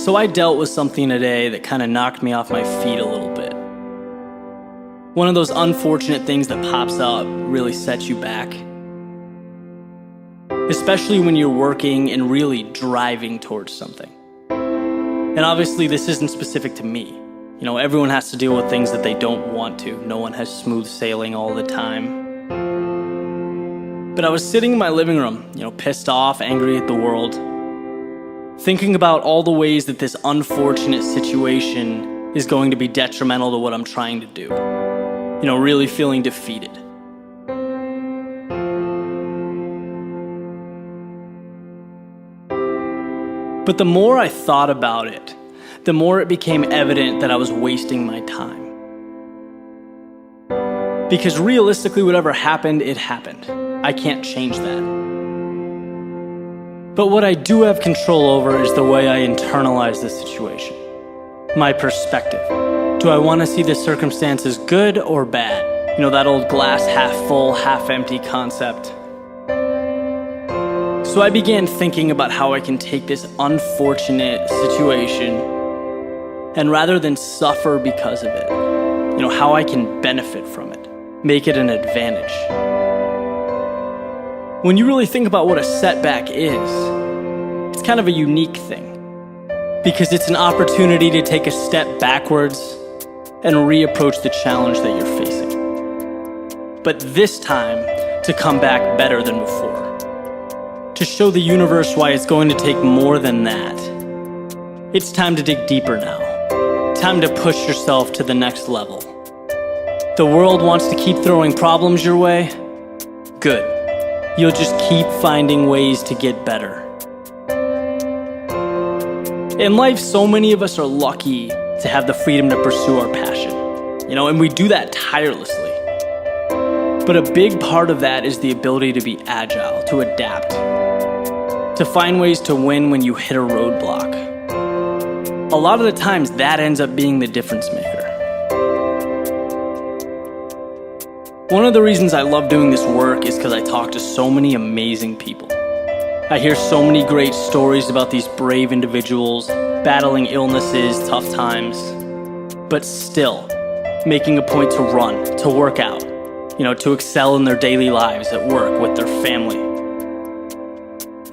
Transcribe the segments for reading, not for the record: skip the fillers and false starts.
So I dealt with something today that kind of knocked me off my feet a little bit. One of those unfortunate things that pops up really sets you back. Especially when you're working and really driving towards something. And obviously this isn't specific to me. You know, everyone has to deal with things that they don't want to. No one has smooth sailing all the time. But I was sitting in my living room, pissed off, angry at the world, thinking about all the ways that this unfortunate situation is going to be detrimental to what I'm trying to do. Really feeling defeated. But the more I thought about it, the more it became evident that I was wasting my time. Because realistically, whatever happened, it happened. I can't change that. But what I do have control over is the way I internalize the situation. My perspective. Do I want to see the circumstances good or bad? That old glass half full, half empty concept. So I began thinking about how I can take this unfortunate situation and rather than suffer because of it, how I can benefit from it, make it an advantage. When you really think about what a setback is, it's kind of a unique thing because it's an opportunity to take a step backwards and reapproach the challenge that you're facing. But this time, to come back better than before. To show the universe why it's going to take more than that. It's time to dig deeper now. Time to push yourself to the next level. The world wants to keep throwing problems your way? Good. You'll just keep finding ways to get better. In life, so many of us are lucky to have the freedom to pursue our passion, and we do that tirelessly. But a big part of that is the ability to be agile, to adapt, to find ways to win when you hit a roadblock. A lot of the times, that ends up being the difference maker. One of the reasons I love doing this work is because I talk to so many amazing people. I hear so many great stories about these brave individuals battling illnesses, tough times, but still making a point to run, to work out, to excel in their daily lives at work with their family.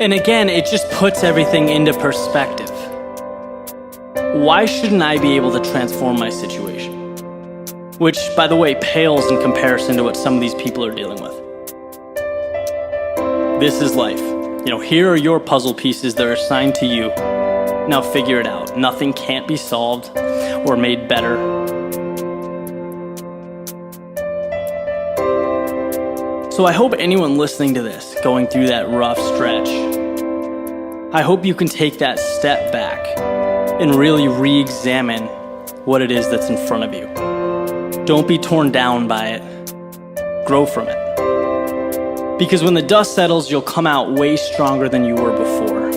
And again, it just puts everything into perspective. Why shouldn't I be able to transform my situation? Which, by the way, pales in comparison to what some of these people are dealing with. This is life. Here are your puzzle pieces that are assigned to you. Now figure it out. Nothing can't be solved or made better. So I hope anyone listening to this, going through that rough stretch, I hope you can take that step back and really re-examine what it is that's in front of you. Don't be torn down by it. Grow from it. Because when the dust settles, you'll come out way stronger than you were before.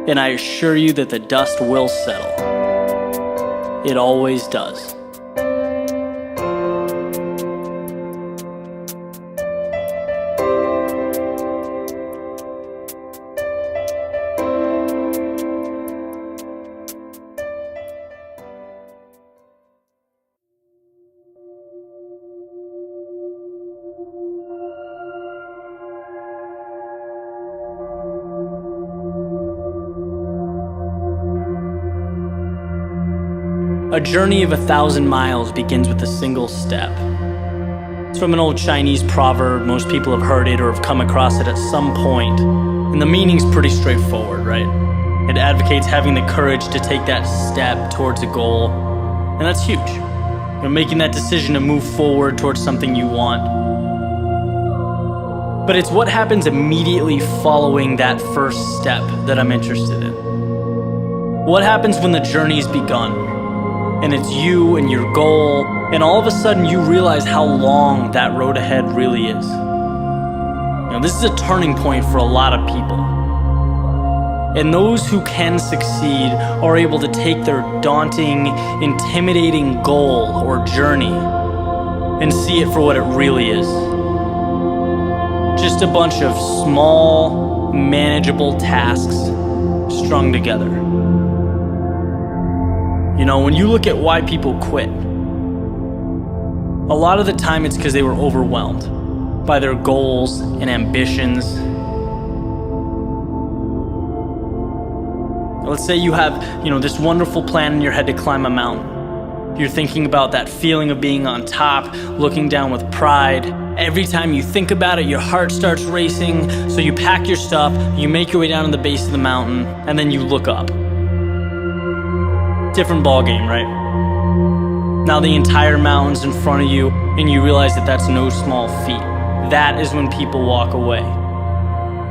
And I assure you that the dust will settle. It always does. A journey of 1,000 miles begins with a single step. It's from an old Chinese proverb. Most people have heard it or have come across it at some point. And the meaning's pretty straightforward, right? It advocates having the courage to take that step towards a goal. And that's huge. Making that decision to move forward towards something you want. But it's what happens immediately following that first step that I'm interested in. What happens when the journey's begun? And it's you and your goal, and all of a sudden you realize how long that road ahead really is. This is a turning point for a lot of people. And those who can succeed are able to take their daunting, intimidating goal or journey and see it for what it really is. Just a bunch of small, manageable tasks strung together. When you look at why people quit, a lot of the time it's because they were overwhelmed by their goals and ambitions. Let's say you have, this wonderful plan in your head to climb a mountain. You're thinking about that feeling of being on top, looking down with pride. Every time you think about it, your heart starts racing. So you pack your stuff, you make your way down to the base of the mountain, and then you look up. Different ball game, right? Now the entire mountain's in front of you, and you realize that that's no small feat. That is when people walk away.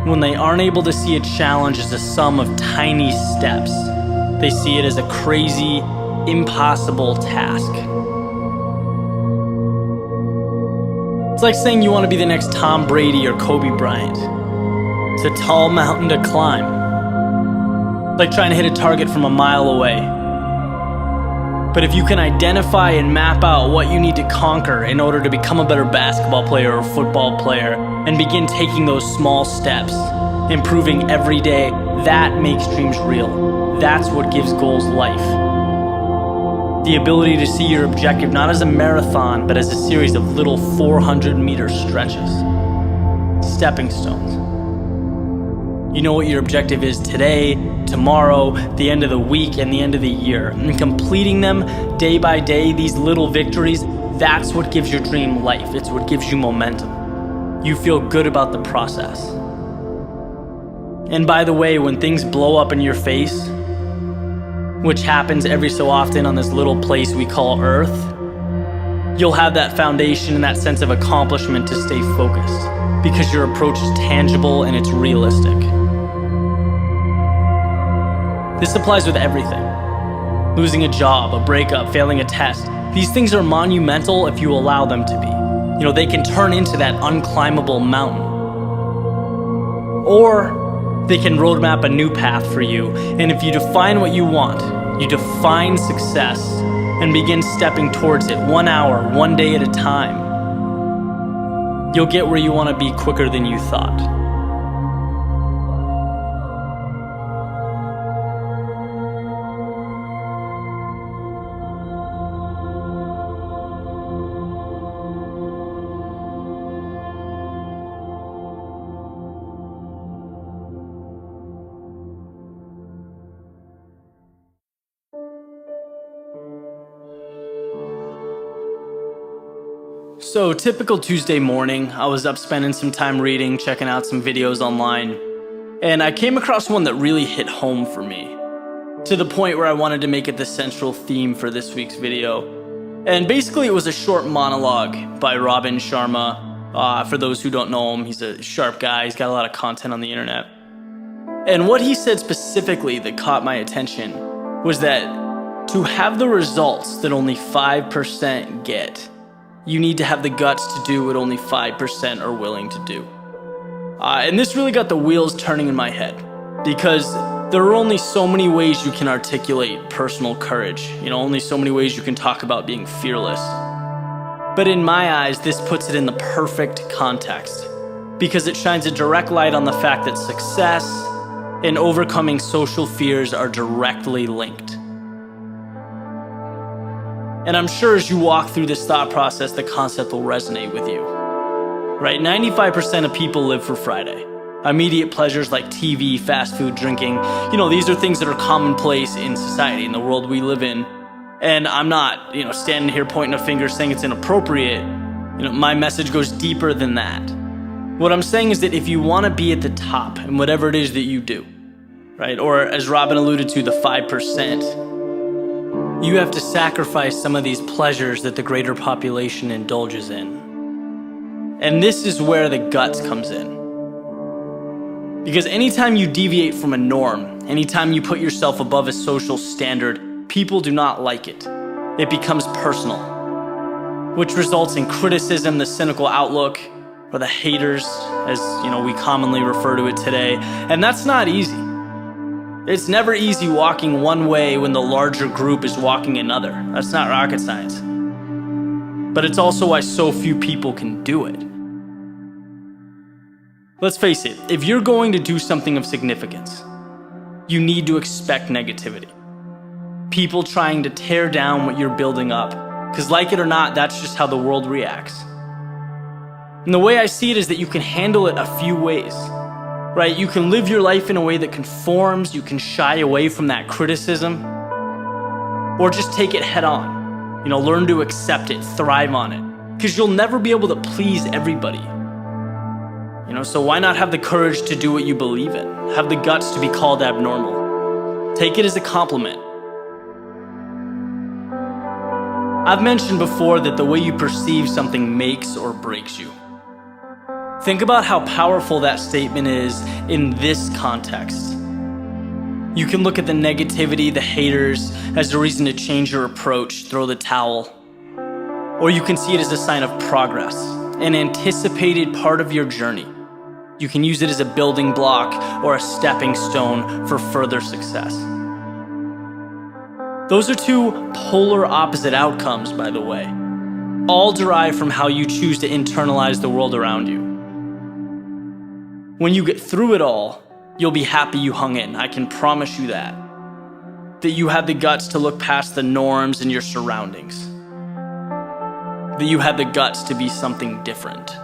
When they aren't able to see a challenge as a sum of tiny steps, they see it as a crazy, impossible task. It's like saying you want to be the next Tom Brady or Kobe Bryant. It's a tall mountain to climb. Like trying to hit a target from a mile away. But if you can identify and map out what you need to conquer in order to become a better basketball player or football player, and begin taking those small steps, improving every day, that makes dreams real. That's what gives goals life. The ability to see your objective not as a marathon, but as a series of little 400-meter stretches. Stepping stones. You know what your objective is today, tomorrow, the end of the week, and the end of the year. And completing them day by day, these little victories, that's what gives your dream life. It's what gives you momentum. You feel good about the process. And by the way, when things blow up in your face, which happens every so often on this little place we call Earth, you'll have that foundation and that sense of accomplishment to stay focused, because your approach is tangible and it's realistic. This applies with everything. Losing a job, a breakup, failing a test. These things are monumental if you allow them to be. They can turn into that unclimbable mountain. Or they can roadmap a new path for you. And if you define what you want, you define success, and begin stepping towards it 1 hour, 1 day at a time, you'll get where you want to be quicker than you thought. So, typical Tuesday morning, I was up spending some time reading, checking out some videos online, and I came across one that really hit home for me, to the point where I wanted to make it the central theme for this week's video. And basically it was a short monologue by Robin Sharma. For those who don't know him, he's a sharp guy, he's got a lot of content on the internet. And what he said specifically that caught my attention was that to have the results that only 5% get, you need to have the guts to do what only 5% are willing to do. And this really got the wheels turning in my head, because there are only so many ways you can articulate personal courage. Only so many ways you can talk about being fearless. But in my eyes, this puts it in the perfect context, because it shines a direct light on the fact that success and overcoming social fears are directly linked. And I'm sure as you walk through this thought process, the concept will resonate with you. Right? 95% of people live for Friday. Immediate pleasures like TV, fast food, drinking. These are things that are commonplace in society, in the world we live in. And I'm not, standing here pointing a finger saying it's inappropriate. My message goes deeper than that. What I'm saying is that if you want to be at the top in whatever it is that you do, right? Or as Robin alluded to, the 5%, you have to sacrifice some of these pleasures that the greater population indulges in. And this is where the guts comes in. Because anytime you deviate from a norm, anytime you put yourself above a social standard, people do not like it. It becomes personal, which results in criticism, the cynical outlook, or the haters, as we commonly refer to it today. And that's not easy. It's never easy walking one way when the larger group is walking another. That's not rocket science. But it's also why so few people can do it. Let's face it, if you're going to do something of significance, you need to expect negativity. People trying to tear down what you're building up. Because like it or not, that's just how the world reacts. And the way I see it is that you can handle it a few ways, right? You can live your life in a way that conforms, you can shy away from that criticism, or just take it head on. Learn to accept it, thrive on it. Because you'll never be able to please everybody. So why not have the courage to do what you believe in? Have the guts to be called abnormal. Take it as a compliment. I've mentioned before that the way you perceive something makes or breaks you. Think about how powerful that statement is in this context. You can look at the negativity, the haters, as a reason to change your approach, throw the towel. Or you can see it as a sign of progress, an anticipated part of your journey. You can use it as a building block or a stepping stone for further success. Those are two polar opposite outcomes, by the way, all derived from how you choose to internalize the world around you. When you get through it all, you'll be happy you hung in. I can promise you that. That you had the guts to look past the norms in your surroundings. That you had the guts to be something different.